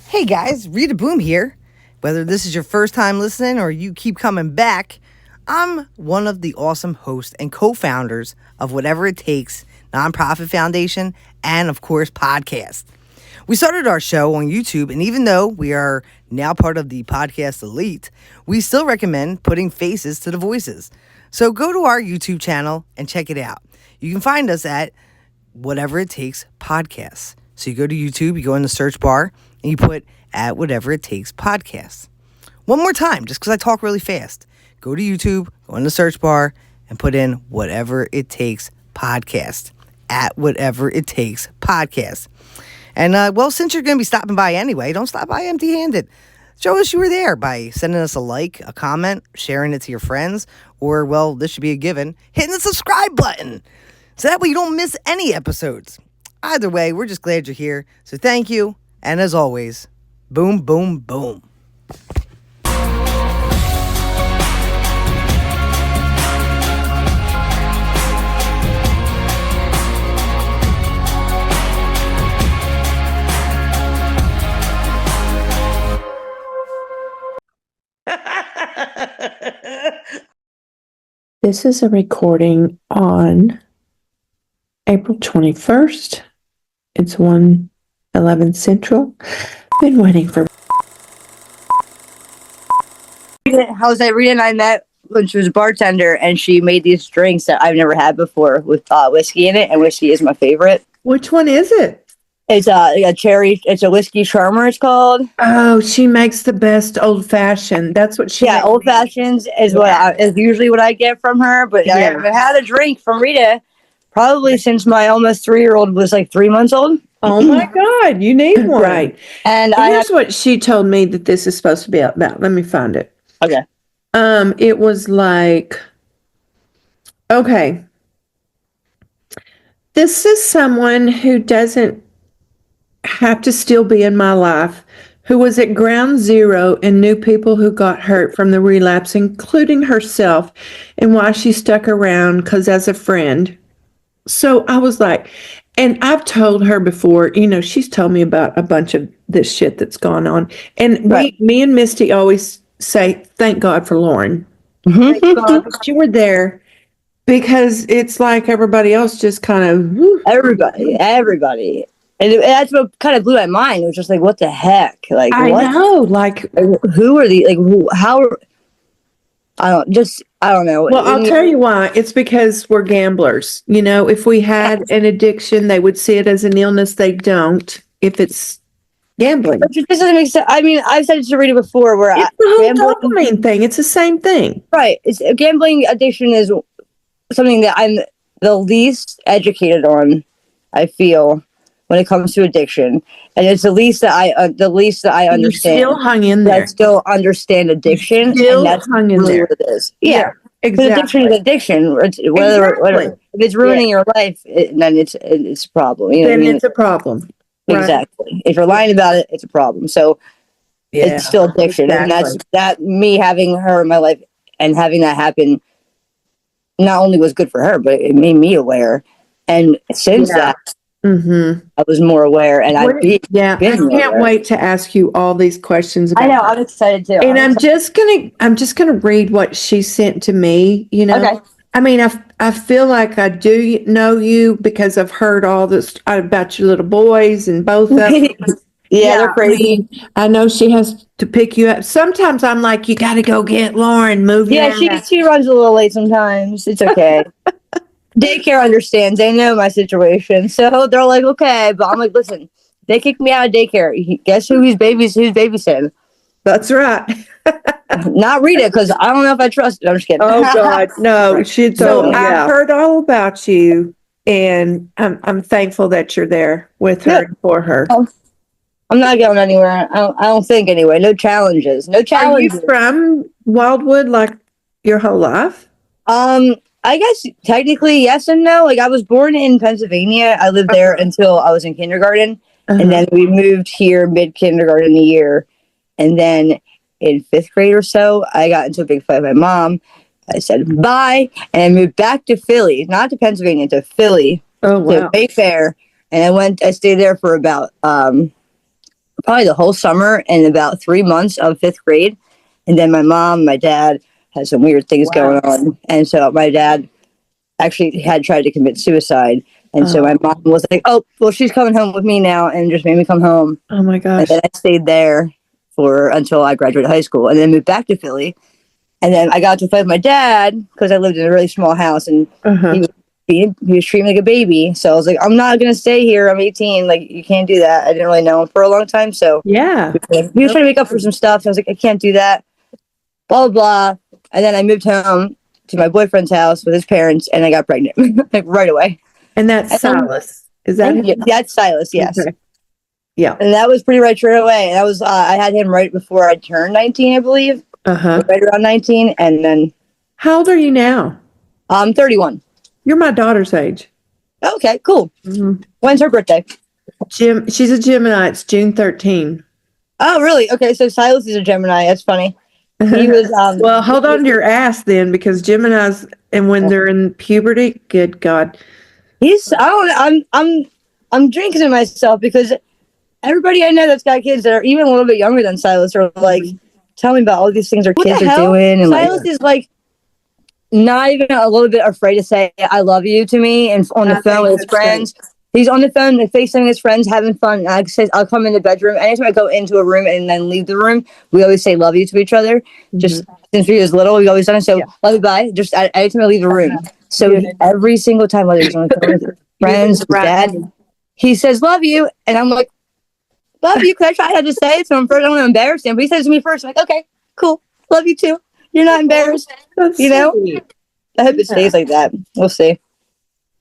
Hey guys, Rita BOOM here. Whether this is your first time listening or you keep coming back, I'm one of the awesome hosts and co-founders of Whatever It Takes nonprofit foundation and of course podcast. We started our show on YouTube, and even though we are now part of the podcast elite, we still recommend putting faces to the voices. So go to our YouTube channel and check it out. You can find us at Whatever It Takes Podcasts. So you go to YouTube, you go in the search bar, and you put at Whatever It Takes Podcasts. One more time, just because I talk really fast. Go to YouTube, go in the search bar, and put in Whatever It Takes Podcast. At Whatever It Takes Podcast. And, well, since you're going to be stopping by anyway, don't stop by empty-handed. Show us you were there by sending us a like, a comment, sharing it to your friends, or, well, this should be a given, hitting the subscribe button. So that way you don't miss any episodes. Either way, we're just glad you're here. So thank you. And as always, boom, boom, boom. This is a recording on April 21st. It's 1:11 Central. Been waiting for. How's that? Rita and I met when she was a bartender, and she made these drinks that I've never had before with whiskey in it, and whiskey is my favorite. Which one is it? It's a cherry. It's a whiskey charmer. It's called. Oh, she makes the best old fashioned. That's what she. Yeah, old fashions is is usually what I get from her. But I haven't had a drink from Rita probably since my almost 3-year-old was like 3 months old. Oh my God, you need one. Right. And here's what she told me that this is supposed to be about. Let me find it. Okay. It was like, okay, this is someone who doesn't have to still be in my life, who was at ground zero and knew people who got hurt from the relapse, including herself, and why she stuck around, because as a friend. So I was like, and I've told her before, she's told me about a bunch of this shit that's gone on. And me and Misty always say, thank God for Lauren. Thank God that you were there, because it's like everybody else just kind of... Everybody. And that's what kind of blew my mind. It was just like, what the heck? Like, I know. Like, who are these? Like, how... I don't know. Well, I'll tell you why. It's because we're gamblers. If we had an addiction, they would see it as an illness. They don't if it's gambling. But this doesn't make sense. I mean, I've said it to Rita before where it's the whole dopamine thing. It's the same thing. Right. Gambling addiction is something that I'm the least educated on, I feel, when it comes to addiction. And it's the least that I understand. You're still hung in there. I still understand addiction, and that's really what it is. Yeah, exactly. Addiction is addiction. Whether if it's ruining your life, then it's a problem. It's a problem. Exactly. Right. If you're lying about it, it's a problem. So it's still addiction, and that's me having her in my life and having that happen. Not only was good for her, but it made me aware. And since that. Mm-hmm. I was more aware, and I can't wait to ask you all these questions. I know, I'm excited too. And I'm just gonna read what she sent to me. Okay. I mean, I feel like I do know you because I've heard all this about your little boys and both of them. They're crazy. I know she has to pick you up. Sometimes I'm like, you got to go get Lauren. Move. Yeah, she runs a little late sometimes. It's okay. Daycare understands. They know my situation. So they're like, okay. But I'm like, listen, they kicked me out of daycare. Guess who's babysitting? That's right. Not Rita, because I don't know if I trust it. I'm just kidding. Oh, God. No. I've heard all about you, and I'm thankful that you're there with her and for her. Oh, I'm not going anywhere. I don't think anyway. No challenges. No challenges. Are you from Wildwood like your whole life? I guess technically yes and no. Like, I was born in Pennsylvania. I lived there until I was in kindergarten. And then we moved here mid-kindergarten a year. And then in 5th grade or so, I got into a big fight with my mom. I said bye, and I moved back to Philly, not to Pennsylvania, to Philly. Oh, wow. To Mayfair. And I stayed there for about probably the whole summer and about 3 months of 5th grade. And then my mom, my dad had some weird things going on. And so my dad actually had tried to commit suicide. And so my mom was like, oh, well, she's coming home with me now, and just made me come home. Oh my gosh. And then I stayed there until I graduated high school, and then moved back to Philly. And then I got to play with my dad because I lived in a really small house, and he was treating me like a baby. So I was like, I'm not going to stay here. I'm 18. Like, you can't do that. I didn't really know him for a long time. So Yeah. he was trying to make up for some stuff. So I was like, I can't do that. Blah, blah, blah. And then I moved home to my boyfriend's house with his parents, and I got pregnant like right away. And that's Silas. Is that him? That's Silas, yes. Okay. Yeah. And that was pretty right straight away. And that was, I had him right before I turned 19, I believe. Right around 19. And then. How old are you now? I'm 31. You're my daughter's age. Okay, cool. Mm-hmm. When's her birthday? She's a Gemini. It's June 13. Oh, really? Okay, so Silas is a Gemini. That's funny. He was. Well, hold on to your ass then, because Geminis, and when they're in puberty, good God. I'm drinking to myself because everybody I know that's got kids that are even a little bit younger than Silas are like, tell me about all these things our kids are doing. And Silas is like not even a little bit afraid to say I love you to me and on the phone with his friends. Great. He's on the phone and FaceTiming his friends, having fun. And I say, I'll come in the bedroom. Anytime I go into a room and then leave the room, we always say love you to each other. Just since we was little, we always done it. So love you, bye. Just anytime I leave the room. So every single time, whether he's on the phone with his friends, his dad, he says love you, and I'm like, love you. Because I tried to say it to him first. I don't want to embarrass him, but he says to me first. I'm like, okay, cool, love you too. You're not embarrassed, you know. Sweet. I hope it stays like that. We'll see.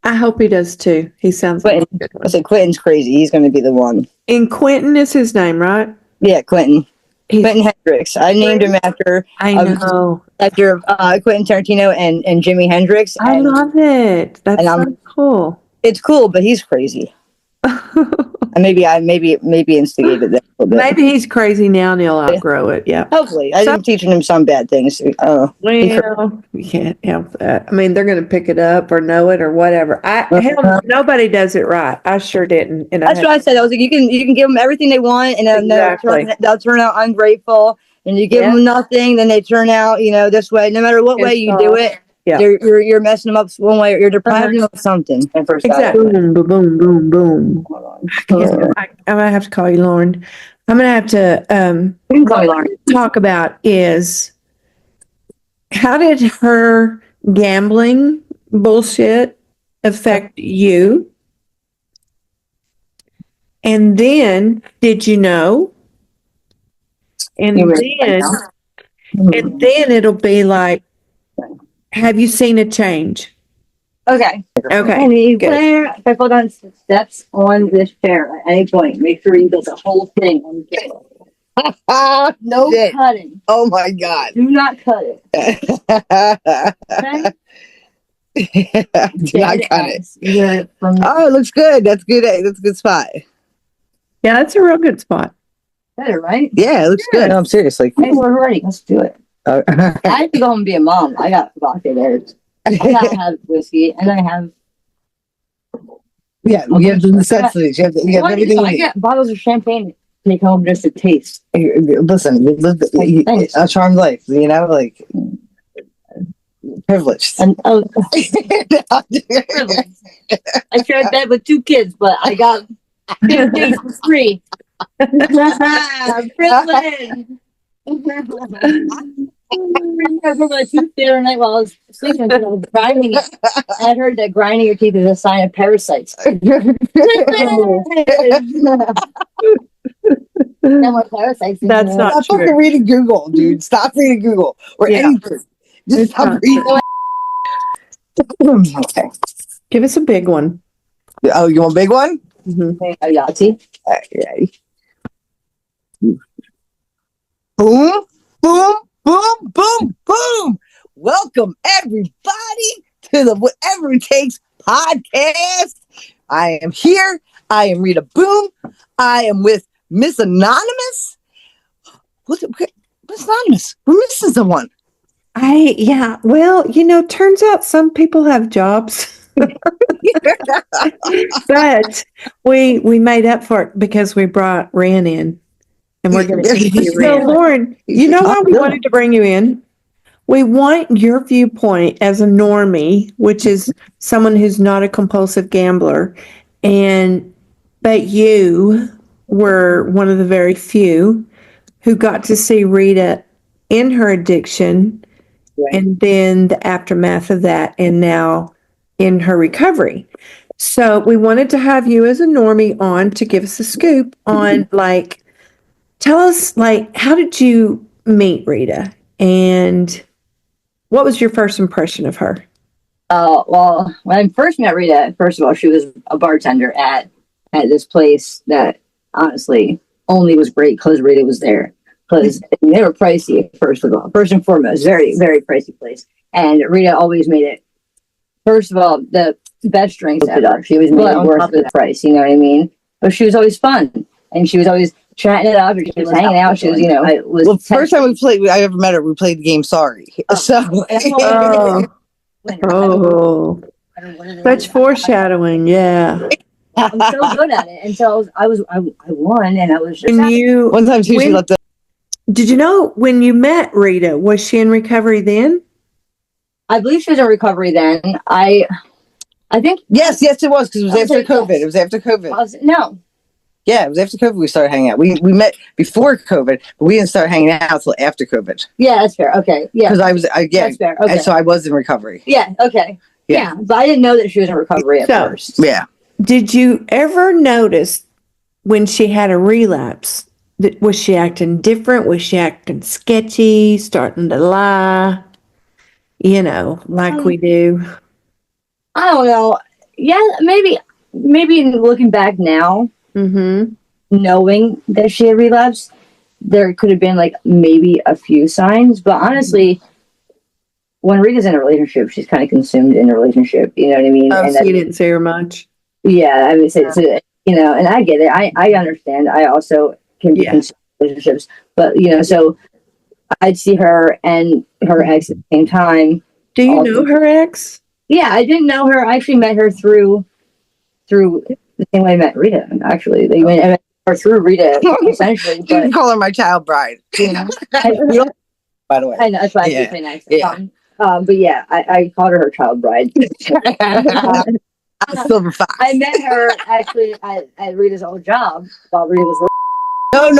I hope he does too. He sounds Quentin. Like I said, Quentin's crazy. He's going to be the one. And Quentin is his name, right? Yeah, Quentin. Quentin Hendricks. I named him after. I know. After Quentin Tarantino and Jimi Hendrix. I love it. That's so cool. It's cool, but he's crazy. And maybe instigated that a little bit. Maybe he's crazy now and he'll outgrow it. Yeah. Hopefully. I'm teaching him some bad things. Well, you can't help that. I mean, they're going to pick it up or know it or whatever. Hell, nobody does it right. I sure didn't. And that's what I said. I was like, you can give them everything they want, and then they'll turn out ungrateful. And you give them nothing, then they turn out, this way. No matter what way you do it. Yeah. You're messing them up one way, or you're depriving them of something. Exactly. Boom, boom, boom, boom. I'm gonna have to call you Lauren. I'm gonna have to talk about is how did her gambling bullshit affect you? And then did you know? And then it'll be like, have you seen a change? Okay. Good. If I fall down steps on this chair at any point, make sure you get the whole thing on the chair. No cutting. Oh my God. Do not cut it. Okay? Do not cut it. Oh, it looks good. That's good. That's a good spot. Yeah, that's a real good spot. Better, right? Yeah, it looks good. No, I'm serious. Like, hey, we're ready. Let's do it. I have to go home and be a mom. I got vodka there. I gotta have whiskey, and I have. Yeah, you have the necessities. You have everything. I get bottles of champagne to take home just to taste. Listen, a charmed life. Like privileged. And privileged. I shared bed with 2 kids, but I got 15 for free. Privilege. I broke my tooth the other night while I was sleeping because I was grinding it. I heard that grinding your teeth is a sign of parasites. No more parasites. That's not true. Stop fucking reading Google, dude. Stop reading Google or anything. Just stop reading. Okay. Give us a big one. Oh, you want a big one? Mm-hmm. A Yahtzee. Okay. Boom, boom, boom, boom, boom. Welcome, everybody, to the Whatever It Takes podcast. I am here. I am Rita Boom. I am with Miss Anonymous. What's Anonymous? We're missing someone. Well, turns out some people have jobs. But we made up for it because we brought Ren in. and we're going to interview So, Rita. So, Lauren, you know why we wanted to bring you in? We want your viewpoint as a normie, which is someone who's not a compulsive gambler, but you were one of the very few who got to see Rita in her addiction, and then the aftermath of that, and now in her recovery. So we wanted to have you as a normie on to give us a scoop on, like, tell us, like, how did you meet Rita, and what was your first impression of her? Well, when I first met Rita, first of all, she was a bartender at this place that honestly only was great because Rita was there. Because they were pricey, first of all. First and foremost, very, very pricey place. And Rita always made it, first of all, the best drinks ever. She was made it worth the price, you know what I mean? But she was always fun. And she was always chatting it up. She was hanging out. She was, you know, it was. Well, first time I ever met her, we played the game Sorry. So. Oh, such foreshadowing, yeah. I'm so good at it. And so I won, and I was just. One time too, she left the. Did you know when you met Rita, was she in recovery then? I believe she was in recovery then. I think. Yes, it was, because it was after COVID. Yes. It was after COVID. No. Yeah, it was after COVID we started hanging out. We met before COVID, but we didn't start hanging out until after COVID. Yeah, that's fair. Okay. Yeah. Because that's fair. Okay. And so I was in recovery. Yeah. Okay. Yeah. But I didn't know that she was in recovery at first. Yeah. Did you ever notice when she had a relapse, was she acting different? Was she acting sketchy, starting to lie? You know, like we do. I don't know. Yeah, maybe looking back now, knowing that she had relapsed, there could have been like maybe a few signs. But honestly, when Rita's in a relationship, she's kind of consumed in a relationship. You know what I mean? Oh, so you didn't see her much. Yeah, I mean, you know, and I get it. I understand. I also can be consumed in relationships, but you know, so I'd see her and her ex at the same time. Do you know her ex? Yeah, I didn't know her. I actually met her through the same way I met Rita. Actually, I met her through Rita, essentially. You can call her my child bride. You know? By the way, I know that's why I do say nice. Yeah. But yeah, I called her child bride. Silver fox. I met her actually at Rita's old job while Rita was. No.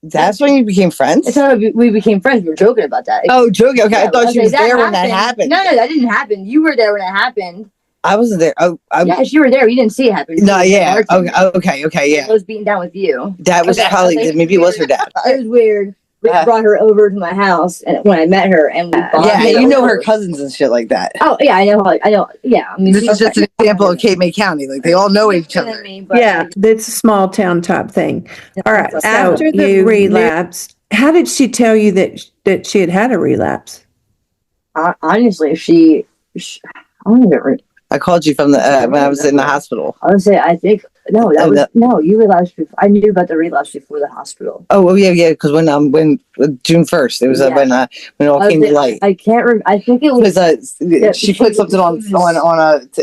That's when you became friends? That's how we became friends. We were joking about that. Oh, joking. Okay, yeah, I thought she was there when that happened. No, that didn't happen. You were there when it happened. I wasn't there. Yes, you were there. You didn't see it happen. No, yeah. Okay, yeah. I was beating down with you. That was probably, maybe it was her dad. It was weird. We brought her over to my house, and when I met her, and you know her cousins and shit like that. Oh yeah, I know. Yeah, I mean, this is just an example of Cape May County. Like they all know each other. Yeah, it's a small town type thing. All right. After the relapse, how did she tell you that she had a relapse? Honestly, I don't even. I called you from the when I was in the hospital. I would say I think you relapsed before. I knew about the relapse before the hospital. Oh yeah, because when June 1st, it was when it all came to light. I can't remember. I think it was because she put something on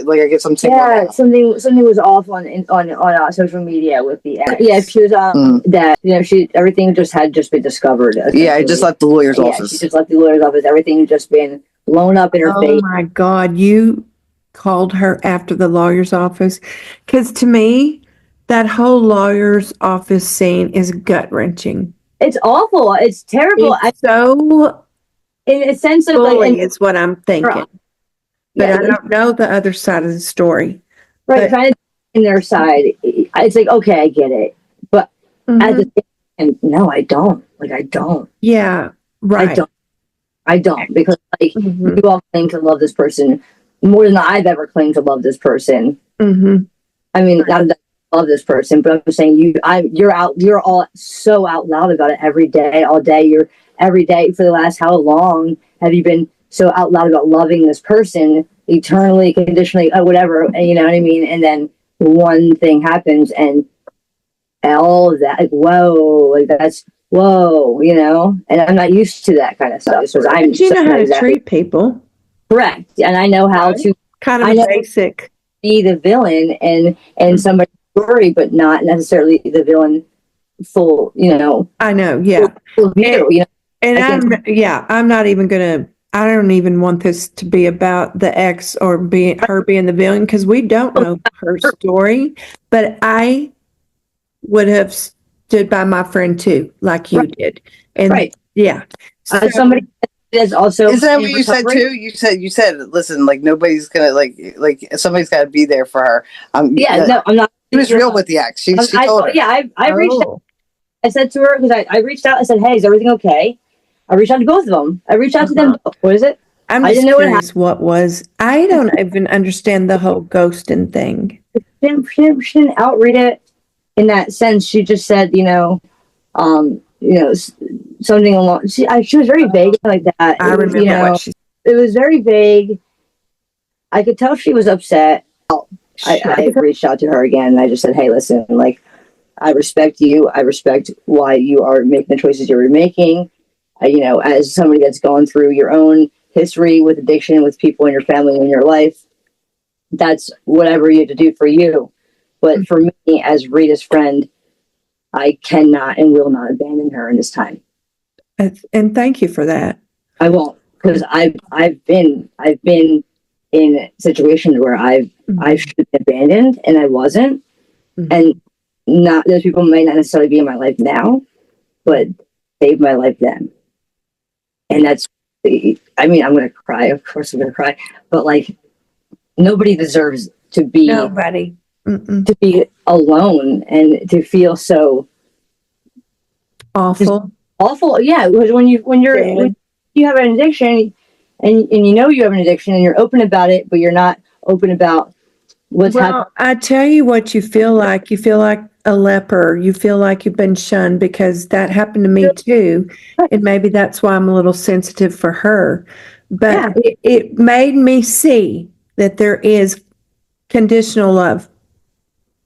like I get some tickle. Yeah, something was off on social media with the ex. Yeah, she was that everything had just been discovered. Yeah, I just left the lawyer's office. She just left the lawyer's office. Everything had just been blown up in her face. Oh my God, you called her after the lawyer's office? Because to me, that whole lawyer's office scene is gut-wrenching. It's awful. It's terrible. It's so in a sense of is what I'm thinking. But I don't know the other side of the story. Right, trying to in their side, it's like, okay, I get it. But at the same time, no, I don't. Like, I don't. Yeah, right. I don't because you all claim to love this person more than I've ever claimed to love this person. I mean, not that I love this person, but I'm saying you're all so out loud about it every day, all day. Every day for the last how long have you been so out loud about loving this person eternally, conditionally, whatever, and you know what I mean? And then one thing happens and all of that, like, whoa, like that's whoa, you know? And I'm not used to that kind of stuff. So you know how to treat people. Correct. And I know how to Kind I of know basic. be the villain and somebody's story, but not necessarily the villain full, I know, yeah. full view, And I can't. I'm not even gonna. I don't even want this to be about the ex or her being the villain because we don't know her story. But I would have stood by my friend too, like you Right. did, and Right. yeah. So Somebody is also Isn't that in what you said recovery. too? You said, listen, like nobody's gonna like somebody's got to be there for her. Yeah, no, I'm not. She was real with the ex. She told her. Yeah, I reached out. oh, I said to her, because I reached out and said, hey, is everything okay? I reached out to both of them. I reached out to them both. What is it? I'm I just didn't know what happened. curious. What was? I don't even understand the whole ghosting thing. She didn't outread it in that sense. She just said, something along. She was very vague like that. I remember what she It was very vague. I could tell she was upset. I reached out to her again. And I just said, hey, listen, like, I respect you. I respect why you are making the choices you're making. As somebody that's gone through your own history with addiction, with people in your family, in your life, that's whatever you have to do for you. But for me, as Rita's friend, I cannot and will not abandon her in this time. and thank you for that. I won't, because I've been in situations where I should have been abandoned and I wasn't, and not those people may not necessarily be in my life now, but saved my life then. And that's, I mean, I'm gonna cry. Of course, I'm gonna cry. But like, nobody deserves to be Nobody. to be alone and to feel so Awful. awful. Yeah, because when you have an addiction, and you have an addiction, and you're open about it, but you're not open about what's happening. Well, I tell you what you feel like. You feel like a leper. You feel like you've been shunned because that happened to me too. And maybe that's why I'm a little sensitive for her. But it made me see that there is conditional love.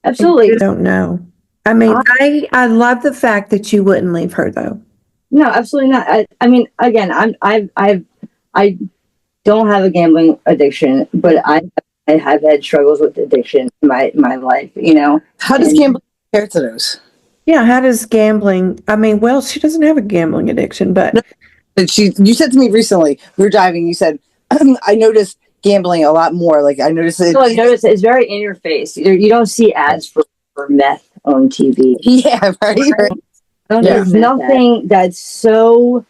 Absolutely. I don't know. I mean, I love the fact that you wouldn't leave her though. No, absolutely not. I mean, again, I don't have a gambling addiction, but I have had struggles with addiction in my life. How does gambling compare to those? Yeah, how does gambling? I mean, well, she doesn't have a gambling addiction, but You said to me recently, we were driving. You said, I noticed gambling a lot more. Like I noticed it. I noticed it's very in your face. You don't see ads for meth on TV. Yeah, right. There's nothing that's so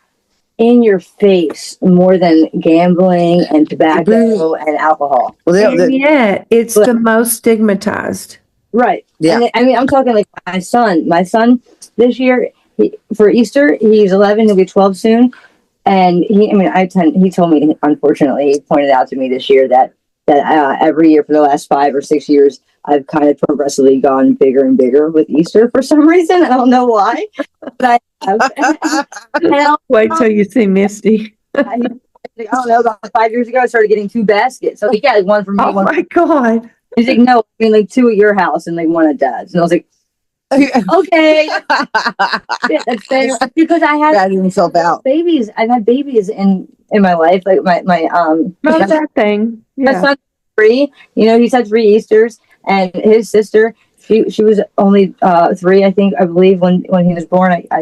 in your face more than gambling and tobacco and alcohol. and yet it's the most stigmatized. Right. Yeah. And I mean, I'm talking like my son. My son this year for Easter, he's 11. He'll be 12 soon. And he told me, unfortunately, he pointed out to me this year that every year for the last 5 or 6 years, I've kind of progressively gone bigger and bigger with Easter for some reason. I don't know why, but I have. Wait till you see Misty. I don't know, about 5 years ago, I started getting 2 baskets. So, yeah, one for me. Oh my God. He's like, no, I mean, like 2 at your house and like 1 at Dad's. And I was like, okay. Yeah, that's fair. Because I had himself out. babies. I've had babies in my life. Like my that thing. Yeah. My son's 3. He's had 3 Easters, and his sister, she was only 3, I think, I believe, when he was born. I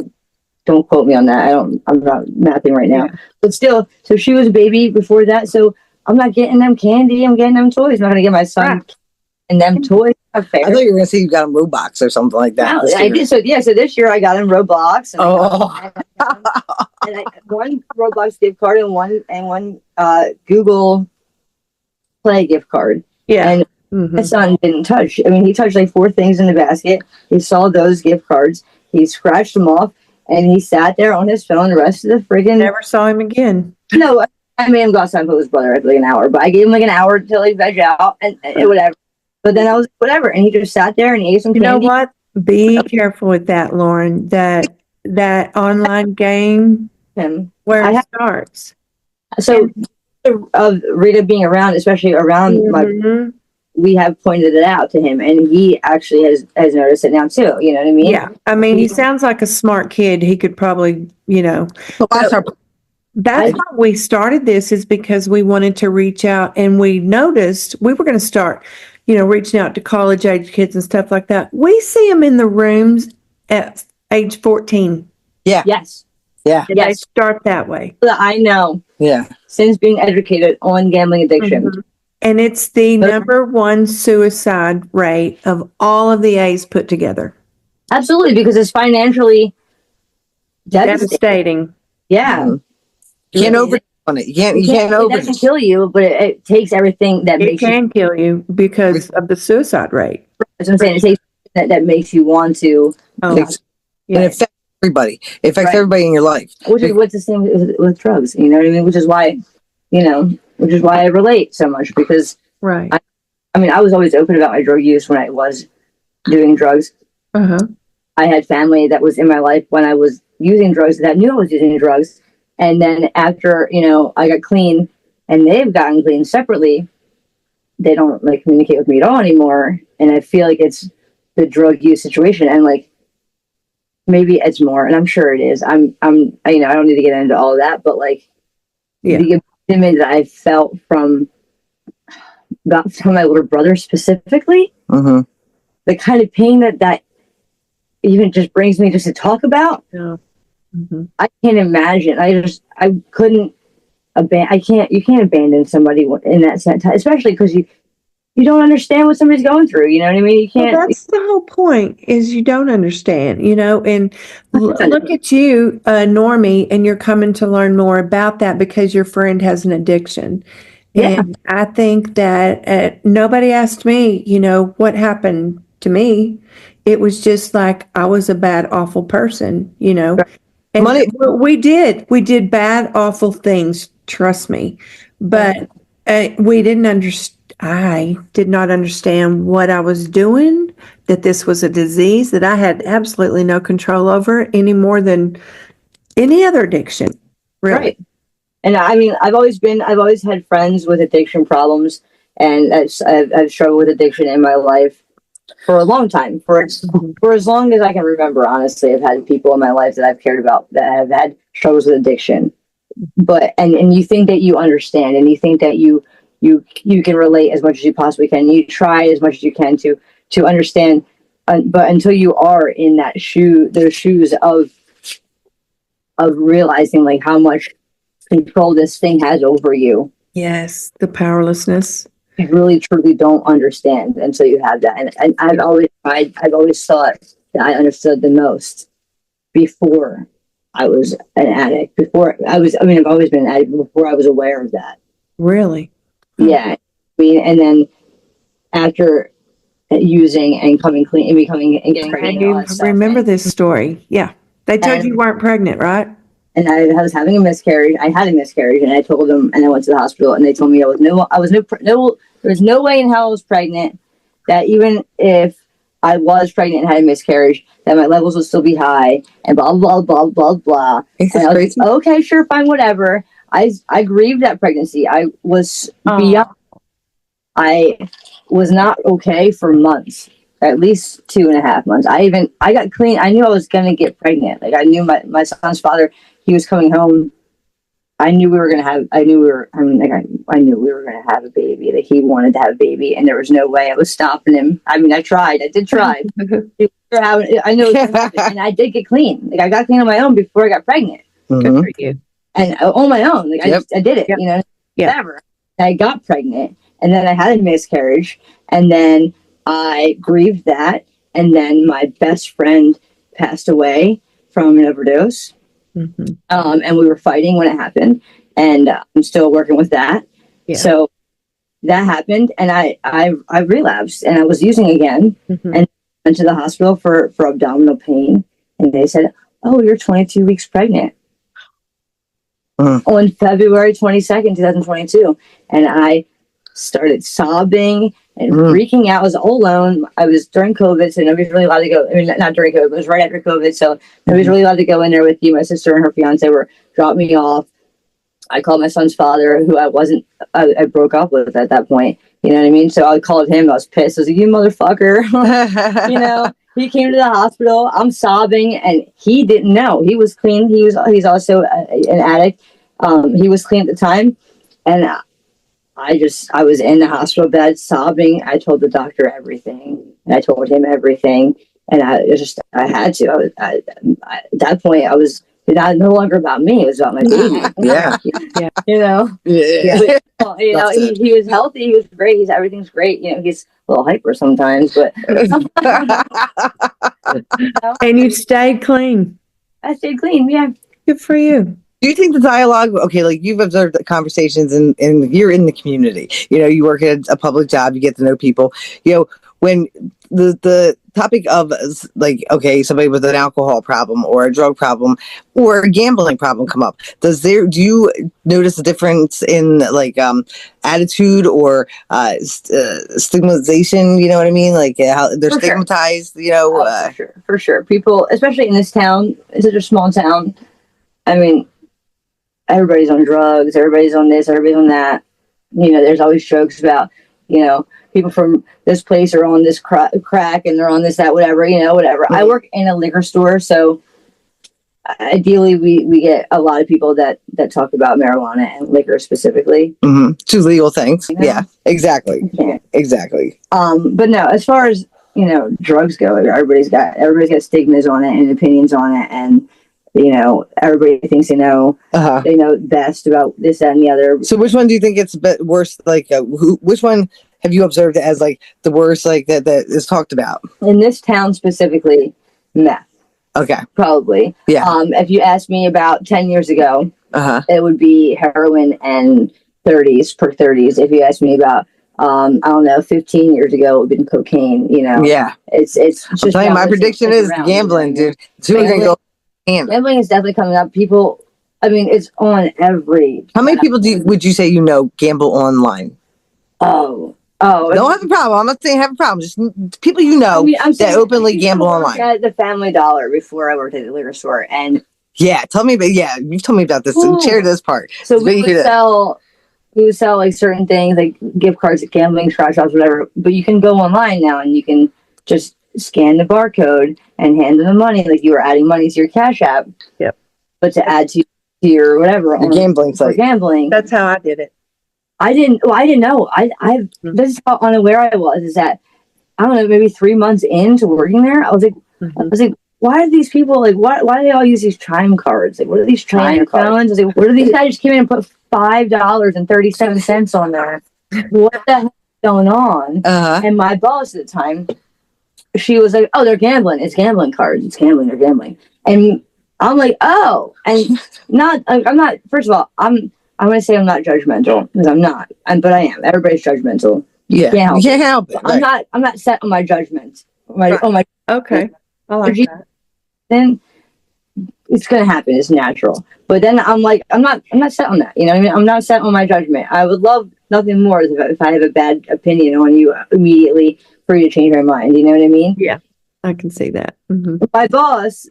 don't quote me on that. I'm not mathing right now. Yeah. But still, so she was a baby before that. So I'm not getting them candy. I'm getting them toys. I'm not gonna get my son and them toys. I thought you were going to say you got him Roblox or something like that. No, I did. So this year I got him Roblox. And I 1 Roblox gift card and one Google Play gift card. Yeah. And my son didn't touch. I mean, he touched like 4 things in the basket. He saw those gift cards. He scratched them off, and he sat there on his phone the rest of the friggin'. Never saw him again. No, I made him go outside and put his brother after like an hour, but I gave him like an hour until he veg out and whatever. But then I was whatever, and he just sat there and he ate some candy. You know what? Be careful with that, Lauren. That online game where it starts. So of Rita being around, especially around we have pointed it out to him, and he actually has noticed it now too. You know what I mean? Yeah. I mean, he sounds like a smart kid. He could probably, That's why we started this, is because we wanted to reach out, and we noticed we were going to start, reaching out to college age kids and stuff like that. We see them in the rooms at age 14. Yeah. Yes. Yeah. And they start that way. I know. Yeah. Since being educated on gambling addiction. Mm-hmm. And it's the number one suicide rate of all of the A's put together. Absolutely, because it's financially devastating. Yeah. Mm-hmm. You can't over on it. You can't over. It doesn't kill you, but it takes everything that makes can kill you because of the suicide rate. That's what I'm saying. It takes that makes you want to. And it affects everybody. It affects everybody in your life. Which is what's the same with drugs. You know what I mean? Which is why I relate so much, because right. I was always open about my drug use when I was doing drugs. Uh-huh. I had family that was in my life when I was using drugs that knew I was using drugs. And then after, I got clean and they've gotten clean separately, they don't communicate with me at all anymore. And I feel like it's the drug use situation. And maybe it's more, and I'm sure it is. I don't need to get into all of that, but the abandonment that I felt from my little brother specifically, the kind of pain that even just brings me just to talk about. Yeah. I can't imagine. I couldn't you can't abandon somebody in that sense, especially because you don't understand what somebody's going through. You know what I mean? You can't. Well, that's the whole point, is you don't understand, and look at you, Normie, and you're coming to learn more about that because your friend has an addiction. Yeah. And I think that nobody asked me, what happened to me. It was just like I was a bad, awful person, Right. And we did bad, awful things, trust me. But we didn't understand. I did not understand what I was doing, that this was a disease that I had absolutely no control over any more than any other addiction. Really. Right. And I've always had friends with addiction problems, and I've struggled with addiction in my life for a long time, for as long as I can remember. Honestly, I've had people in my life that I've cared about that have had struggles with addiction. But and you think that you understand, and you think that you can relate as much as you possibly can. You try as much as you can to understand, but until you are in those shoes of realizing how much control this thing has over you. Yes, the powerlessness. You really truly don't understand until you have that. And I've always thought that I understood the most before I was an addict. I've always been an addict before I was aware of that. Really? Yeah. And then after using and coming clean and becoming and getting pregnant and all that stuff. Remember this story? Yeah. They told you weren't pregnant, right? And I was having a miscarriage. I had a miscarriage, and I told them, and I went to the hospital, and they told me there was no way in hell I was pregnant. That even if I was pregnant and had a miscarriage, that my levels would still be high, and blah blah blah blah blah. And I was like, okay, sure, fine, whatever. I grieved that pregnancy. I was beyond. I was not okay for months. At least 2.5 months. I got clean. I knew I was going to get pregnant. I knew my son's father, he was coming home. I knew we were going to have, I knew we were going to have a baby, that he wanted to have a baby, and there was no way I was stopping him. I tried. I did try. I know, and I did get clean. I got clean on my own before I got pregnant. Good for you. And on my own. I did it, whatever. And I got pregnant, and then I had a miscarriage, and then I grieved that, and then my best friend passed away from an overdose. And we were fighting when it happened, and I'm still working with that. Yeah. So that happened, and I relapsed, and I was using again, and went to the hospital for abdominal pain, and they said, "Oh, you're 22 weeks pregnant." On February 22nd, 2022, and I started sobbing and freaking out. I was all alone. I was during COVID, so nobody's really allowed to go. Not during COVID, it was right after COVID, so nobody's really allowed to go in there with you. My sister and her fiance dropped me off. I called my son's father, who I broke up with at that point. You know what I mean? So I called him. I was pissed. I was like, "You motherfucker!" He came to the hospital. I'm sobbing, and he didn't know. He was clean. He's also an addict, He was clean at the time, and I was in the hospital bed sobbing. I told the doctor everything, and I told him everything, and I had to. At that point, I was not no longer about me. It was about my baby. Yeah. Yeah. You know. Yeah. Well, you know, he was healthy. He was great. Everything's great. You know, he's a little hyper sometimes, but you know, And you stayed clean. I stayed clean. Yeah. Good for you. Do you think the dialogue, okay, like you've observed the conversations and you're in the community, you know, you work at a public job, you get to know people, you know, when the topic of like, okay, somebody with an alcohol problem or a drug problem or a gambling problem come up, do you notice a difference in like attitude or stigmatization, you know what I mean? Like how they're stigmatized, you know? For sure. People, especially in this town, it's such a small town. I mean, everybody's on drugs, everybody's on this, everybody's on that. You know, there's always jokes about, you know, people from this place are on this crack and they're on this, that, whatever, you know, whatever. I work in a liquor store, so ideally we get a lot of people that talk about marijuana and liquor specifically. Mm-hmm. Two legal things. You know? Yeah, exactly. Yeah. Exactly. But no, as far as, you know, drugs go, everybody's got stigmas on it and opinions on it, and you know, everybody thinks they know best about this, that, and the other. So which one do you think it's worse? Like, which one have you observed as like the worst, like that is talked about? In this town specifically, meth. Okay. Probably. Yeah. If you asked me about 10 years ago, it would be heroin and 30s. If you asked me about, I don't know, 15 years ago, it would have been cocaine, you know? Yeah. It's just. My prediction is gambling, dude. Two are going to go. Gambling is definitely coming up. People, I mean, it's on every. How many people would you say you know gamble online? Oh. Don't have a problem. I'm not saying have a problem. Just people you know that openly gamble online. I at the Family Dollar before I worked at the liquor store, and yeah, tell me. You've told me about this. Share this part. So we would sell like certain things, like gift cards, gambling, scratch offs, whatever. But you can go online now, and you can just scan the barcode and hand them the money, like you were adding money to your Cash App. Yep. But to add to your whatever the gambling site. Gambling. That's how I did it. I didn't know. This is how unaware I was. Is that I don't know, maybe 3 months into working there, I was like, why are these people like? Why do they all use these Chime cards? Like, what are these Chime cards? I was like, what are these guys just came in and put $5.37 on there? What the heck is going on? And my boss at the time, she was like, oh, they're gambling. It's gambling cards. It's gambling. They're gambling. And I'm like, oh, and I'm not. First of all, I'm going to say I'm not judgmental because I'm not, but I am. Everybody's judgmental. Yeah, you can't help it. Right. I'm not set on my judgment. Okay, I like that. Then it's going to happen. It's natural. But then I'm like, I'm not set on that. You know what I mean? I'm not set on my judgment. I would love nothing more if I have a bad opinion on you immediately for you to change my mind. You know what I mean? Yeah, I can see that. Mm-hmm. My boss,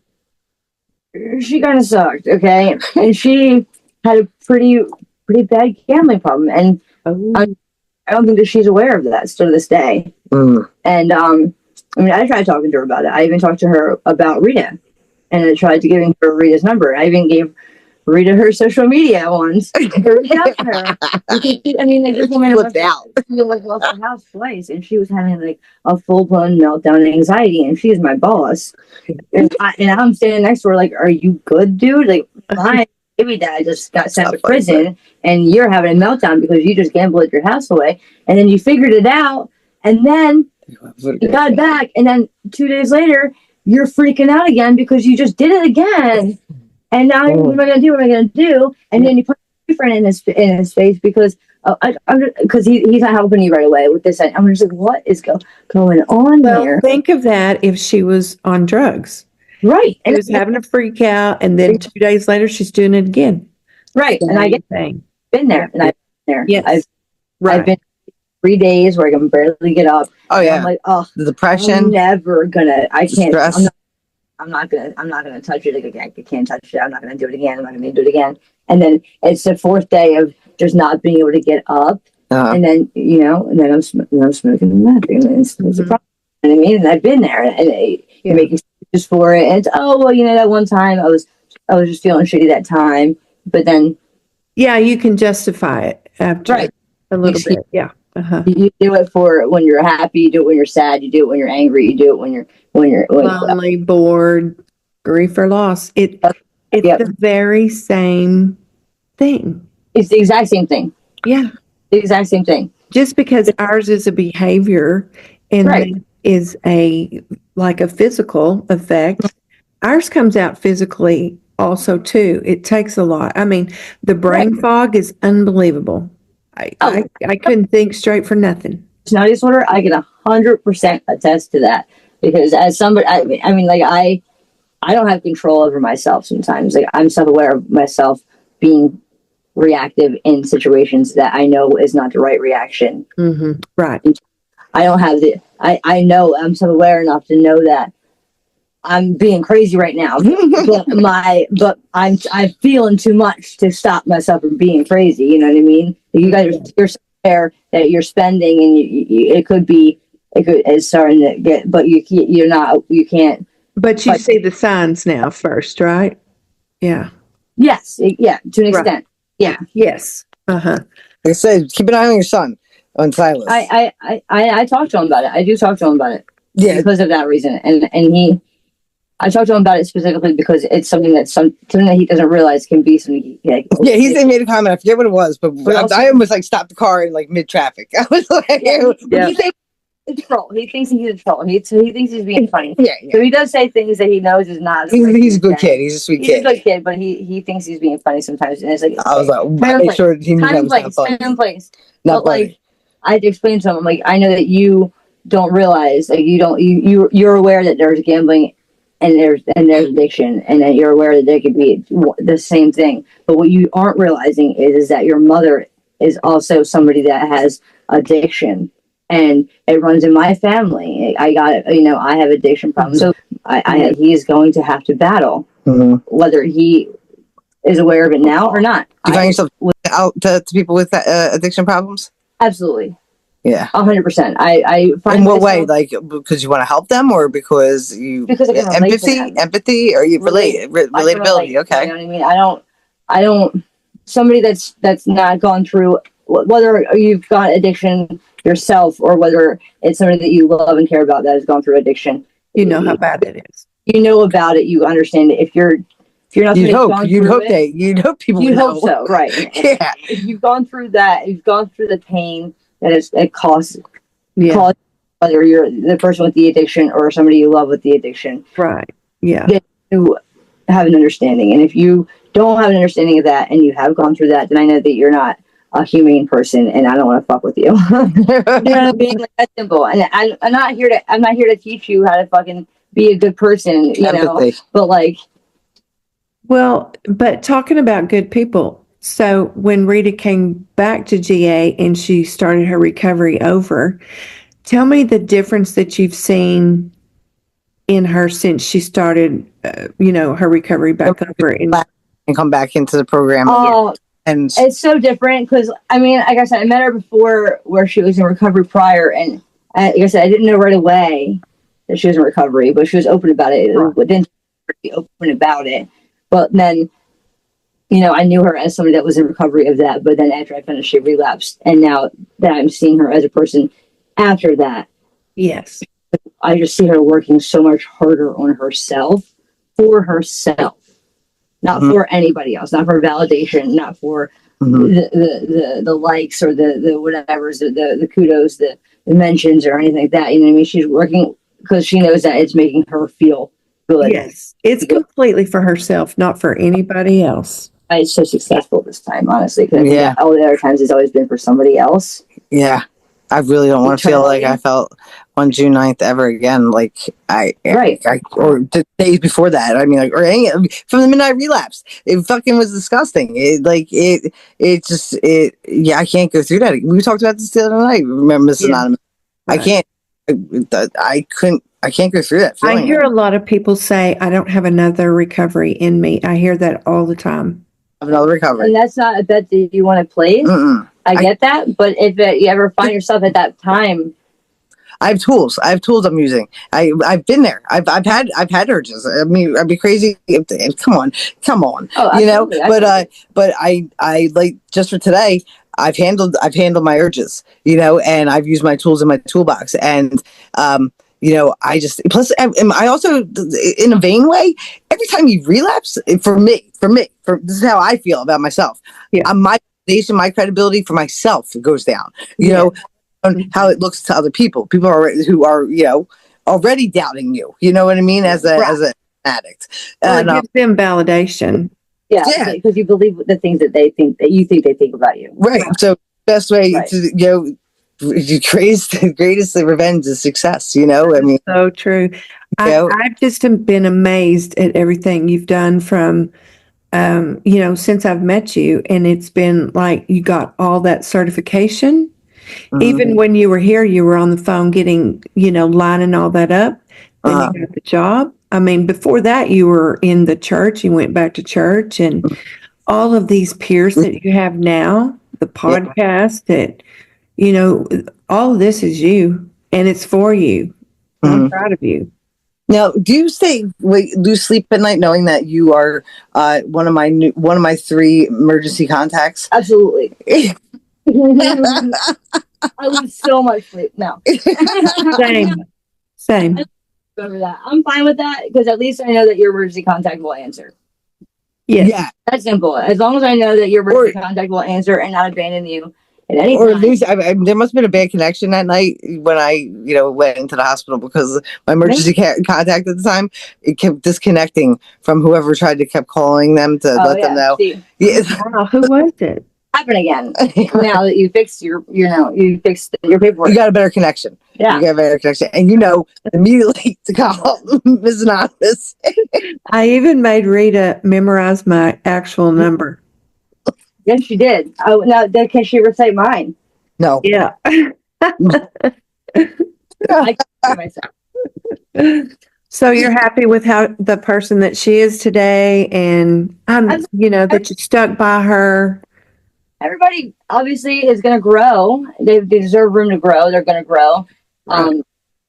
she kind of sucked. Okay, and she had a pretty bad gambling problem, and I don't think that she's aware of that still to this day. And I mean, I tried talking to her about it. I even talked to her about Rita, and I tried to give her Rita's number. I even gave Rita her social media once to reach out to her. I mean, they just came in and left her house twice, and she was having like a full-blown meltdown anxiety, and she's my boss. And I'm standing next to her like, are you good, dude? Like, my baby dad just got sent to prison, and you're having a meltdown because you just gambled your house away, and then you figured it out, and then you got back, and then 2 days later, you're freaking out again because you just did it again. And now, what am I going to do? And then you put a boyfriend in his face because he's not helping you right away with this. I'm just like, what is going on here? Think of that if she was on drugs. Right. She was having a freak out, and then 2 days later, she's doing it again. Right. And I get been there. And I've been there. Yes. I've been 3 days where I can barely get up. Oh, yeah. I'm like, oh, the depression. I'm never gonna. I can't. Stress. I'm not gonna touch it again. I can't touch it. I'm not gonna do it again. I'm not gonna do it again. And then it's the fourth day of just not being able to get up. And then I'm smoking meth. It's a problem. You know what I mean? And I've been there, and you're making excuses for it. And it's that one time I was just feeling shitty that time. But then Yeah, you can justify it after Right. a little You- bit. Yeah. Uh-huh. You do it for when you're happy. You do it when you're sad. You do it when you're angry. You do it when Lonely, bored, grief or loss. It's Yep. the very same thing. It's the exact same thing. Yeah. The exact same thing. Just because ours is a behavior and Right. that is a physical effect, ours comes out physically also too. It takes a lot. I mean, the brain fog is unbelievable. I couldn't think straight for nothing. Personality disorder, I can 100% attest to that because as somebody, I mean, like I don't have control over myself sometimes. Like I'm self-aware of myself being reactive in situations that I know is not the right reaction. Mm-hmm. Right. I don't have I know I'm self-aware enough to know that I'm being crazy right now, but I'm feeling too much to stop myself from being crazy. You know what I mean? You guys you're aware that you're spending, and it's starting to get, but you're not, you can't. But you see the signs now first, right? Yeah. Yes, yeah, to an extent. Yeah. Yes. Uh-huh. Like I said, keep an eye on your son, on Silas. I talk to him about it. I do talk to him about it. Yeah. Because of that reason, I talked to him about it specifically because it's something that he doesn't realize can be something. Yeah, he made a comment. I forget what it was, but also, I almost like stopped the car in like mid traffic. I was like, he thinks he's in troll. He thinks he's in troll. He thinks he's being funny. Yeah. So he does say things that he knows is not. He's a good kid. He's a sweet kid. He's a good kid, but he thinks he's being funny sometimes, and it's like I was like, I make sure he knew that was not funny. Time and place. Not but funny. like, I had to explain to him, I'm like, I know that you don't realize, like, you're aware that there's gambling and there's addiction, and that you're aware that there could be the same thing. But what you aren't realizing is that your mother is also somebody that has addiction, and it runs in my family. I got it. I have addiction problems, so he is going to have to battle, whether he is aware of it now or not. Do you find yourself out to people with addiction problems? Absolutely. Yeah, 100%. I find in what way? Like because you want to help them, or because I can empathy, or you relatability? Okay, you know what I mean. I don't. Somebody that's not gone through, whether you've got addiction yourself or whether it's somebody that you love and care about that has gone through addiction. You know how bad it is. You know about it. You understand it. If you're not, you'd hope people. You hope so, right? Yeah. If you've gone through that, you've gone through the pain that it costs. Yeah. Costs, whether you're the person with the addiction or somebody you love with the addiction. Right. Yeah. You have an understanding, and if you don't have an understanding of that and you have gone through that, then I know that you're not a humane person, and I don't want to fuck with you. You know what I mean? Like, that's simple. And I'm not here to teach you how to fucking be a good person, know. But like, well, but talking about good people. So when Rita came back to GA and she started her recovery over, tell me the difference that you've seen in her since she started, her recovery back over and come back into the program. And it's so different because, I mean, like I said, I met her before where she was in recovery prior, and like I said, I didn't know right away that she was in recovery, but she was open about it. Didn't be open about it, but then, I knew her as somebody that was in recovery of that. But then after I finished, she relapsed, and now that I'm seeing her as a person after that, yes, I just see her working so much harder on herself, for herself. Not for anybody else, not for validation, not for the likes or the whatevers, the kudos, the mentions or anything like that. You know what I mean? She's working because she knows that it's making her feel good. Yes, it's completely for herself, not for anybody else. It's so successful this time, honestly. Because all the other times it's always been for somebody else. Yeah. I really don't want to feel like I felt on June 9th ever again. Like or the days before that. I mean, like, or from the minute I relapsed, it fucking was disgusting. I can't go through that. We talked about this the other night. Remember, Miss Anonymous? Right. I can't go through that feeling. I hear a lot of people say, I don't have another recovery in me. I hear that all the time. Another recovery. And that's not a bet that you want to place. I get that, but if you ever find yourself at that time, I have tools. I'm using. I've been there. I've had urges. I mean, I'd be crazy. Come on. Oh, You know. absolutely. But I like, just for today. I've handled my urges. You know, and I've used my tools in my toolbox. And you know, I just, plus, and I also, in a vain way, every time you relapse, for me, this is how I feel about myself. Yeah. My foundation, my credibility for myself goes down. You Yeah. know, on how it looks to other people. People who are, you know, already doubting you. You know what I mean? As an addict, Well, and it gives them validation. Yeah, because you believe the things that you think they think about you. right. So best way to, you know, greatest revenge is success. You know, I mean, So true. I've just been amazed at everything you've done from, you know, since I've met you, and it's been like you got all that certification. Even when you were here, you were on the phone getting, you know, lining all that up. Then you got the job. I mean, before that, you were in the church. You went back to church, and all of these peers that you have now, the podcast, that, you know, all of this is you, and it's for you. I'm proud of you. Now, do you lose sleep at night knowing that you are one of my 3 emergency contacts? Absolutely. I lose so much sleep. No. Same. Remember that. I'm fine with that because at least I know that your emergency contact will answer. Yes. Yeah. That's simple. As long as I know that your emergency contact will answer and not abandon you at any time. Or at least there must have been a bad connection that night when I, you know, went into the hospital, because my emergency contact at the time, it kept disconnecting from whoever tried to keep calling them to let them know. See. Yeah. Wow, who was it? Happen again. Now that you fixed your paperwork. You got a better connection. Yeah. You got a better connection. And you know immediately to call Ms. Anonymous. I even made Rita memorize my actual number. Yes, she did. Oh, now can she recite mine? No. Yeah. I can myself. So you're happy with how the person that she is today, and you know, that you stuck by her. Everybody obviously is going to grow. They deserve room to grow. They're going to grow. Right.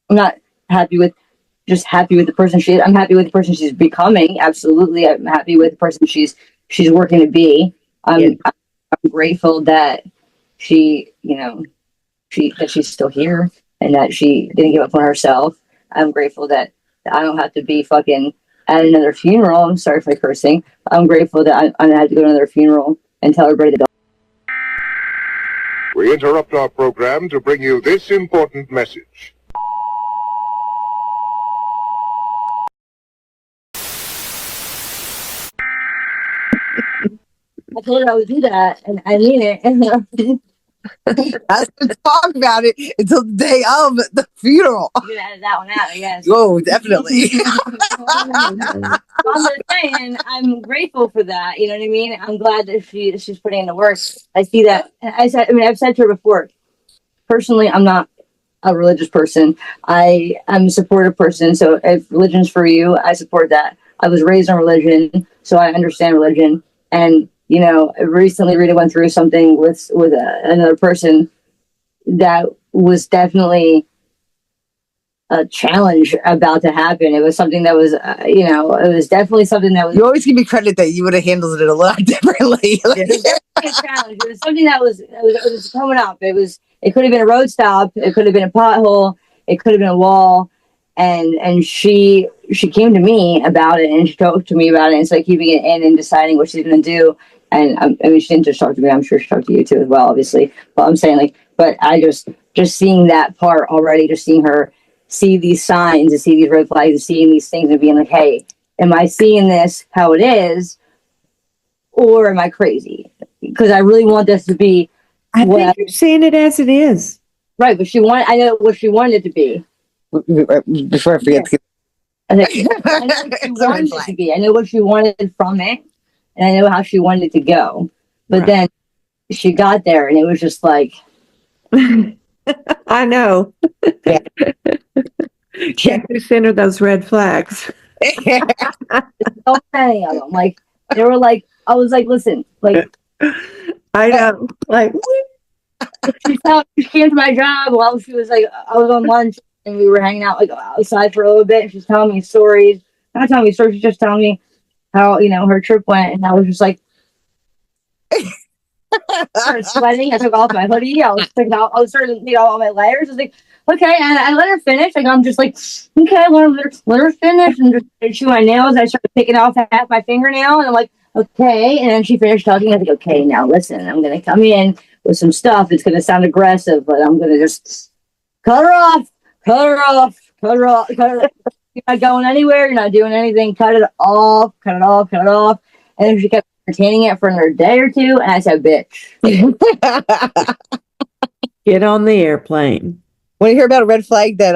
I'm not happy with the person she is. I'm happy with the person she's becoming. Absolutely, I'm happy with the person she's working to be. I'm grateful that she, you know, that she's still here and that she didn't give up on herself. I'm grateful that I don't have to be fucking at another funeral. I'm sorry for cursing. I'm grateful that I don't have to go to another funeral and tell everybody that. We interrupt our program to bring you this important message. I told her I would do that, and I mean it. Let's talk about it until the day of the funeral. You can edit that one out, I guess. Oh, definitely. I'm just saying, I'm grateful for that. You know what I mean? I'm glad that she's putting in the work. I see that. I've said to her before. Personally, I'm not a religious person. I'm a supportive person. So if religion's for you, I support that. I was raised on religion, so I understand religion. And you know, recently Rita went through something with another person that was definitely a challenge about to happen. It was something that was, you know, it was definitely something that was. You always give me credit that you would have handled it a lot differently. It was definitely a challenge. It was something that was coming up. It could have been a road stop. It could have been a pothole. It could have been a wall. And she came to me about it, and she talked to me about it, and so keeping it in and deciding what she's going to do. And I mean, she didn't just talk to me. I'm sure she talked to you too as well, obviously. But I'm saying, like, but I just seeing that part already, just seeing her see these signs and see these red flags and seeing these things and being like, hey, am I seeing this how it is, or am I crazy? Because I really want this to be. I think you're seeing it as it is. Right, but I know what she wanted it to be. Before I forget, I know what she wanted it to be. I know what she wanted from it, and I know how she wanted it to go. But then she got there, and it was just like, I know. Yeah. Can't center those red flags. so many of them. Like they were like, I was like, listen, like I know, like She came to my job while she was like, I was on lunch and we were hanging out like outside for a little bit. She's telling me stories. Not telling me stories, she's just telling me how, her trip went. And I was just like, started sweating. I took off my hoodie. I was starting to take all my layers. I was like, okay. And I let her finish. Like, I'm just like, okay, let her finish. And just chew my nails. I started picking off half my fingernail. And I'm like, okay. And then she finished talking. I was like, okay, now listen, I'm going to come in with some stuff. It's going to sound aggressive, but I'm going to just cut her off, cut her off, cut her off, cut her off. You're not going anywhere. You're not doing anything. Cut it off, cut it off, cut it off. And then she kept entertaining it for another day or two. And I said, bitch. Get on the airplane. Want to hear about a red flag that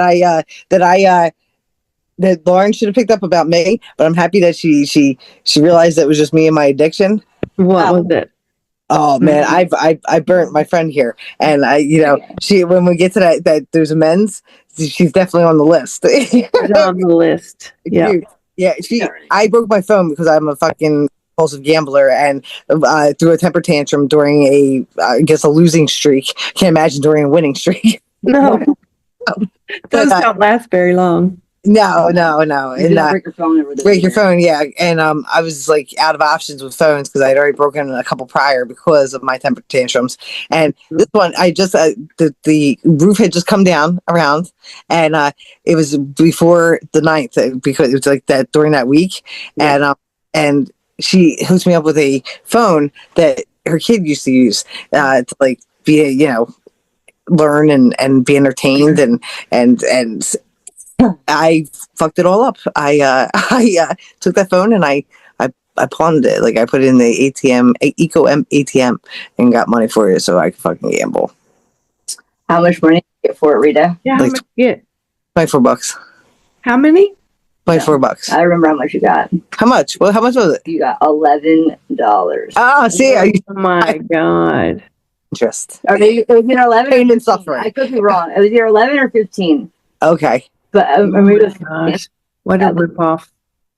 Lauren should have picked up about me? But I'm happy that she realized that it was just me and my addiction. What was it? Oh man, I burnt my friend here, and she when we get to that there's amends, she's definitely on the list. On the list. Yeah. Yeah. I broke my phone because I'm a fucking compulsive gambler and threw a temper tantrum during I guess a losing streak. Can't imagine during a winning streak. No. Those don't last very long. No. And break your phone over there. Break your phone, yeah. And I was like out of options with phones because I'd already broken a couple prior because of my temper tantrums. And this one, I just the roof had just come down around, and it was before the 9th because it was like that during that week, and she hooks me up with a phone that her kid used to use to like be learn and be entertained and I fucked it all up. I took that phone and I pawned it. Like I put it in the ATM and got money for it so I could fucking gamble. How much money did you get for it, Rita? Yeah, how much you get? $24. How many? $24. I remember how much you got. How much? Well, how much was it? You got $11. Oh, see, oh my god. Interest. Or maybe it was either 11 Pain or and suffering. I could be wrong. It was either 11 or 15. Okay. But maybe it was, what a ripoff.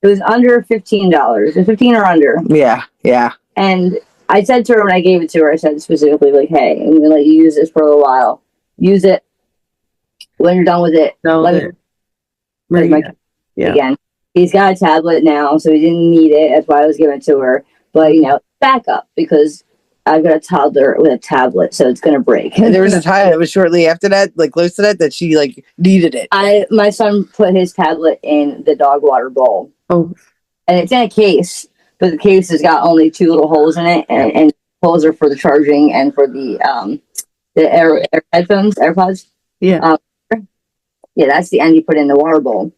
It was under $15. It was 15 or under. Yeah. And I said to her when I gave it to her, I said specifically, like, hey, I'm going to let you use this for a little while. Use it. When you're done with it, again. He's got a tablet now, so he didn't need it. That's why I was giving it to her. But, back up because I've got a toddler with a tablet, so it's going to break. And there was a time, it was shortly after that, like close to that she like needed it. My son put his tablet in the dog water bowl. Oh. And it's in a case, but the case has got only 2 little holes in it, and holes are for the charging and for the headphones, AirPods. Yeah. Yeah, that's the end you put in the water bowl.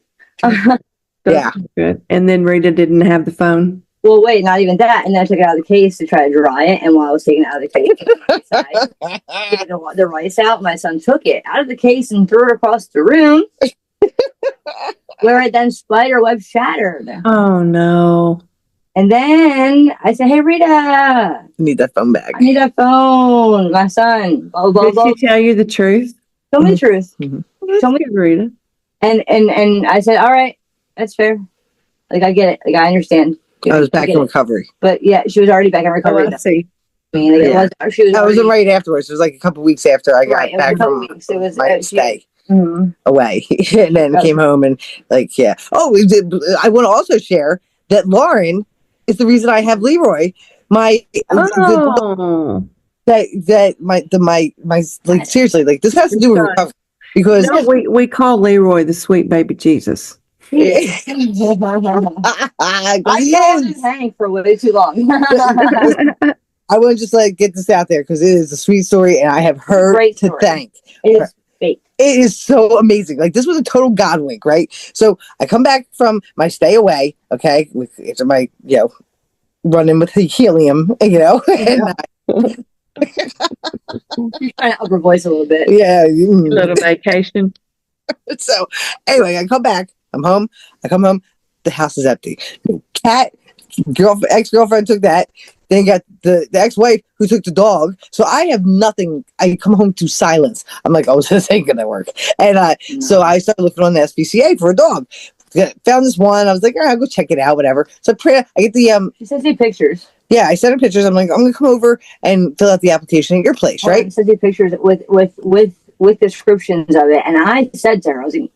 Yeah. Good. And then Rita didn't have the phone. Well, wait, not even that. And then I took it out of the case to try to dry it. And while I was taking it out of the case, taking the rice out, my son took it out of the case and threw it across the room, where it then spider web shattered. Oh, no. And then I said, hey, Rita. I need that phone back. I need that phone. My son. Blah, blah, blah. Did she tell you the truth? Tell me the truth. Mm-hmm. Tell me, Rita. And I said, all right, that's fair. Like, I get it. Like, I understand. I was back in recovery. But yeah, she was already back in recovery. Oh, I see. I mean, like, Yeah. I wasn't right afterwards. It was like a couple weeks after I got back from my stay away, and then came home and like, yeah. Oh, I want to also share that Lauren is the reason I have Leroy. My like seriously, like this has to do with recovery because we call Leroy the sweet baby Jesus. I was hanging for way too long. I want to just like get this out there because it is a sweet story, and I have her to thank. It is fake. It is so amazing. Like this was a total God wink, right? So I come back from my stay away, okay, after my running with the helium, and You're trying to up her voice a little bit. Yeah, a little vacation. So anyway, I come back. I'm home. I come home. The house is empty. Cat, ex-girlfriend took that. Then got the ex-wife who took the dog. So I have nothing. I come home to silence. I'm like, oh, this ain't gonna work. And so I started looking on the SPCA for a dog. Found this one. I was like, all right, I'll go check it out, whatever. So I get the She sends me pictures. Yeah, I sent her pictures. I'm like, I'm gonna come over and fill out the application at your place, right? I sent you pictures with descriptions of it, and I said to her, I was like,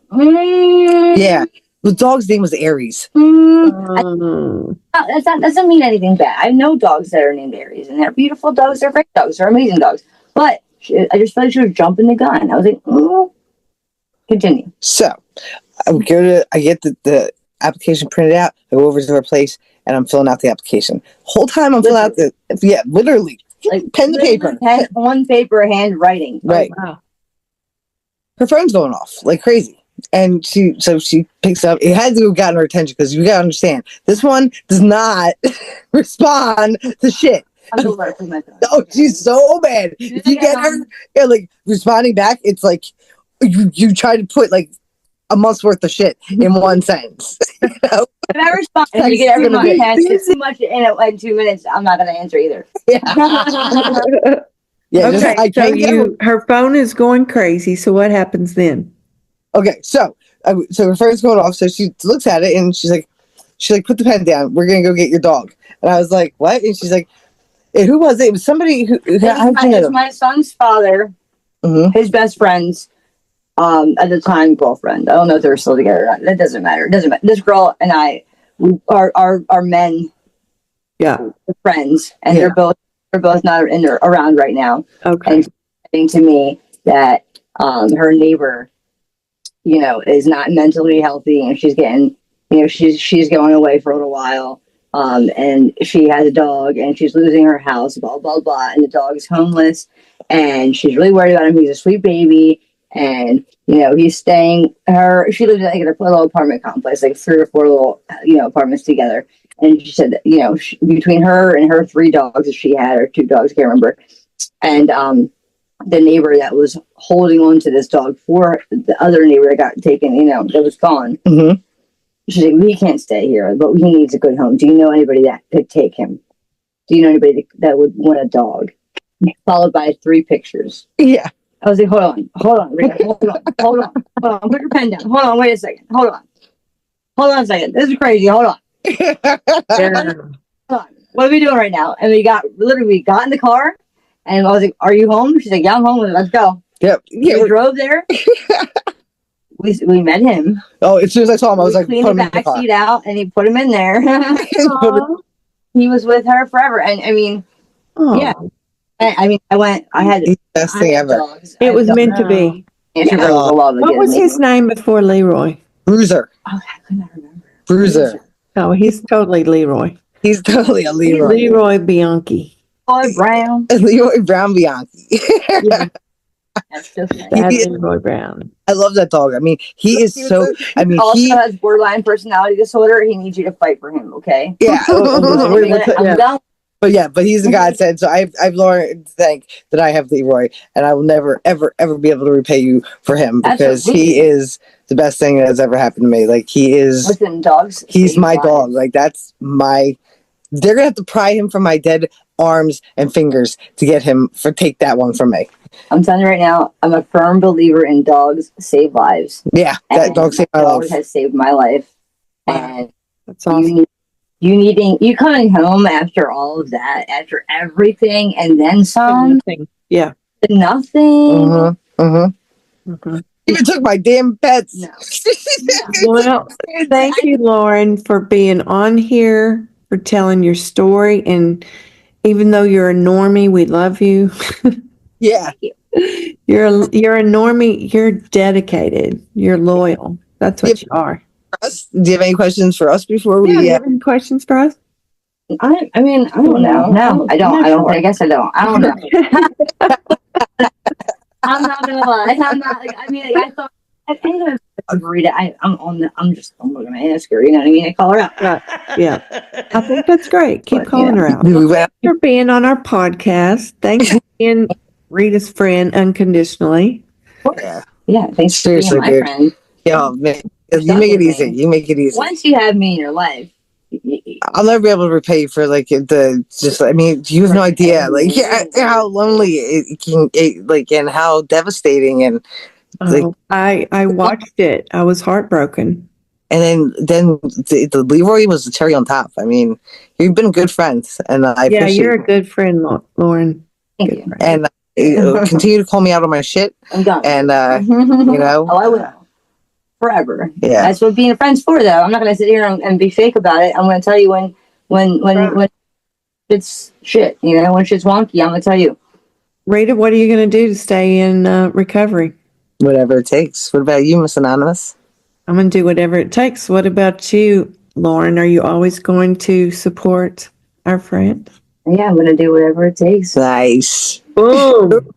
Yeah. The dog's name was Aries. That doesn't mean anything bad. I know dogs that are named Aries, and they're beautiful dogs. They're great dogs. They're amazing dogs. But I just felt like she was jumping the gun. I was like, continue. So I get the application printed out. I go over to her place and I'm filling out the application. Whole time I'm filling out literally Like pen to paper, pen on paper, handwriting. right? Oh, wow. Her phone's going off like crazy. And she picks up. It had to have gotten her attention because you gotta understand this one does not respond to shit. Oh, she's so bad. If you get her, like responding back, it's like you try to put like a month's worth of shit in one sentence. You know? If I respond and you get everything too much in 2 minutes, I'm not gonna answer either. Yeah. Yeah. Okay, her phone is going crazy. So what happens then? Okay, so her phone's going off. So she looks at it and she's like, put the pen down. We're gonna go get your dog. And I was like, what? And she's like, who was it? It was somebody who. It was my son's father, his best friend's, at the time girlfriend. I don't know if they're still together or not. That doesn't matter. It doesn't matter. This girl and I are men. Yeah, friends, and they're both not around right now. Okay. And saying to me that her neighbor, is not mentally healthy, and she's getting, she's going away for a little while. And she has a dog, and she's losing her house, blah blah blah, and the dog is homeless, and she's really worried about him. He's a sweet baby, and he's staying. She lives in like a little apartment complex, like 3 or 4 little apartments together. And she said that between her and her 3 dogs that she had, or 2 dogs, I can't remember, and the neighbor that was holding on to this dog for the other neighbor that got taken, that was gone. Mm-hmm. She's like, we can't stay here, but he needs a good home. Do you know anybody that could take him? Do you know anybody that would want a dog? Followed by 3 pictures. Yeah. I was like, hold on, Rita, hold on. Put your pen down. Hold on, wait a second. Hold on a second. This is crazy. Hold on. Hold on. What are we doing right now? And we got in the car, and I was like, are you home? She's like, yeah, I'm home. Let's go. Yep. Yeah, we drove there. We met him. Oh, as soon as I saw him, I was like, cleaned the back seat out, and he put him in there. He was with her forever, and I mean, yeah. I had the best thing ever. Dogs. It was meant to be. What was his name before Leroy? Bruiser. Oh, I could not remember. Bruiser. Oh, he's totally Leroy. He's totally a Leroy. Leroy Bianchi. Leroy Brown. Leroy Brown Bianchi. Yeah. That's so funny. That's Leroy Brown. I love that dog. I mean, he is so. I mean, he also has borderline personality disorder. He needs you to fight for him. Okay. Yeah. I'm done. But he's a godsend. So I've learned to thank that I have Leroy, and I will never, ever, ever be able to repay you for him because he is the best thing that has ever happened to me. Like he is. Listen, dogs. He's my dog. Like that's my. They're gonna have to pry him from my dead arms and fingers to get him take that one from me. I'm telling you right now, I'm a firm believer in dogs save lives. Yeah, that dog saved my life. Has saved my life, and that's awesome. You coming home after all of that, after everything, and then some. Nothing. Yeah. Nothing. Even took my damn pets. No. Well, thank you, Lauren, for being on here, for telling your story, and even though you're a normie, we love you. Yeah. You're a normie. You're dedicated. You're loyal. That's what you are. Us? Do you have any questions for us before we? Do you have any questions for us? I mean, I don't know. No, I don't. I guess I don't. I don't know. I'm not gonna lie. I'm not like. I mean, I thought. I think I agreed. I'm gonna ask her. You know what I mean? I call her out. Yeah. I think that's great. Keep calling her out. Thanks for being on our podcast. Thanks for being Rita's friend unconditionally. Yeah. Thanks for being my friend. Yeah, man. You make it easy. You make it easy. Once you have me in your life, I'll never be able to repay you for like I mean, you have no idea like how lonely it can like and how devastating and like I watched it. I was heartbroken. And then the Leroy was the cherry on top. I mean, you've been good friends, and I Yeah, appreciate you're a good friend, Lauren. Thank Good you. friend. and continue to call me out on my shit. I'm done. And Oh, I will. Forever. Yeah. That's what being friends for, though. I'm not gonna sit here and be fake about it. I'm gonna tell you when it's shit. When shit's wonky, I'm gonna tell you. Rita, what are you going to do to stay in recovery? Whatever it takes. What about you, Miss Anonymous? I'm going to do whatever it takes. What about you, Lauren? Are you always going to support our friend? Yeah, I'm gonna do whatever it takes. Nice. Boom.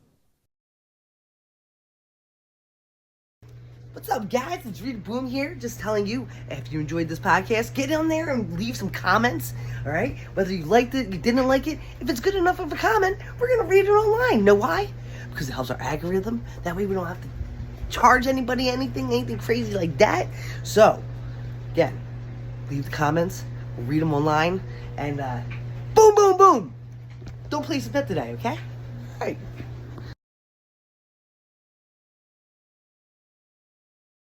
What's up, guys? It's Rita Boom here, just telling you, if you enjoyed this podcast, get on there and leave some comments, all right? Whether you liked it, you didn't like it, if it's good enough of a comment, we're going to read it online. Know why? Because it helps our algorithm. That way we don't have to charge anybody anything crazy like that. So, again, leave the comments, we'll read them online, and boom, boom, boom! Don't place a bet today, okay? All right.